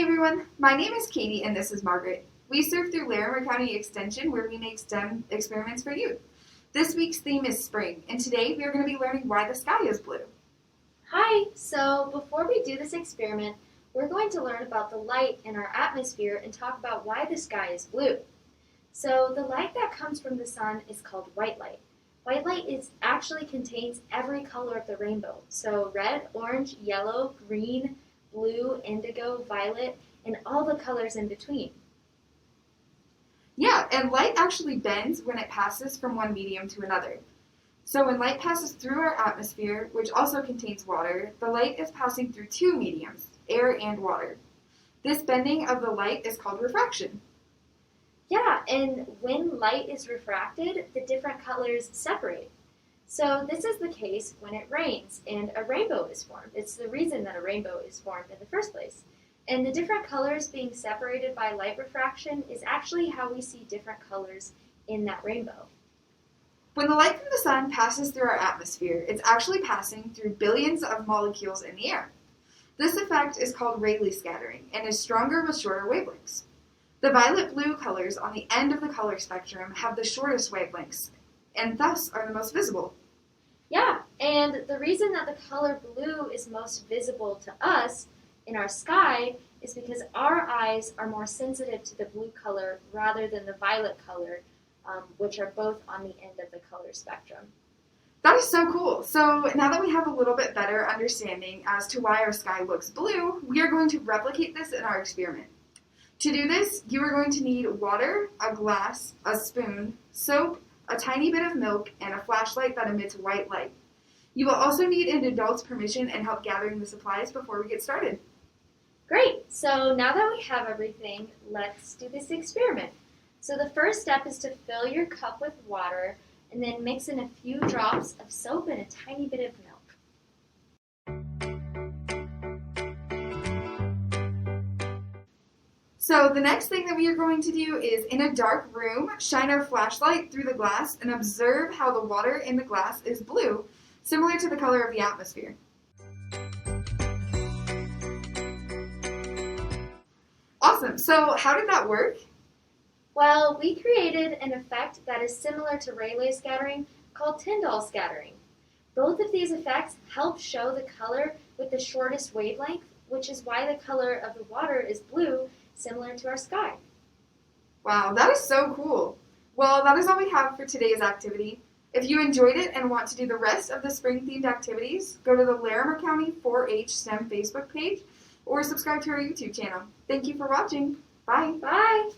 everyone, my name is Katie and this is Margaret. We serve through Larimer County Extension where we make STEM experiments for you. This week's theme is spring, and today we are going to be learning why the sky is blue. Hi, so before we do this experiment, we're going to learn about the light in our atmosphere and talk about why the sky is blue. So the light that comes from the sun is called white light. White light actually contains every color of the rainbow. So red, orange, yellow, green, blue, indigo, violet, and all the colors in between. Yeah, and light actually bends when it passes from one medium to another. So when light passes through our atmosphere, which also contains water, the light is passing through two mediums, air and water. This bending of the light is called refraction. Yeah, and when light is refracted, the different colors separate. So this is the case when it rains and a rainbow is formed. It's the reason that a rainbow is formed in the first place. And the different colors being separated by light refraction is actually how we see different colors in that rainbow. When the light from the sun passes through our atmosphere, it's actually passing through billions of molecules in the air. This effect is called Rayleigh scattering and is stronger with shorter wavelengths. The violet-blue colors on the end of the color spectrum have the shortest wavelengths, and thus are the most visible. Yeah, and the reason that the color blue is most visible to us in our sky is because our eyes are more sensitive to the blue color rather than the violet color, which are both on the end of the color spectrum. That is so cool. So now that we have a little bit better understanding as to why our sky looks blue, we are going to replicate this in our experiment. To do this, you are going to need water, a glass, a spoon, soap, a tiny bit of milk, and a flashlight that emits white light. You will also need an adult's permission and help gathering the supplies before we get started. Great! So now that we have everything, let's do this experiment. So the first step is to fill your cup with water and then mix in a few drops of soap and a tiny bit of milk. So the next thing that we are going to do is, in a dark room, shine our flashlight through the glass and observe how the water in the glass is blue, similar to the color of the atmosphere. Awesome. So how did that work? Well, we created an effect that is similar to Rayleigh scattering called Tyndall scattering. Both of these effects help show the color with the shortest wavelength, which is why the color of the water is blue, similar to our sky. Wow, that is so cool. Well, that is all we have for today's activity. If you enjoyed it and want to do the rest of the spring-themed activities, go to the Larimer County 4-H STEM Facebook page or subscribe to our YouTube channel. Thank you for watching. Bye. Bye!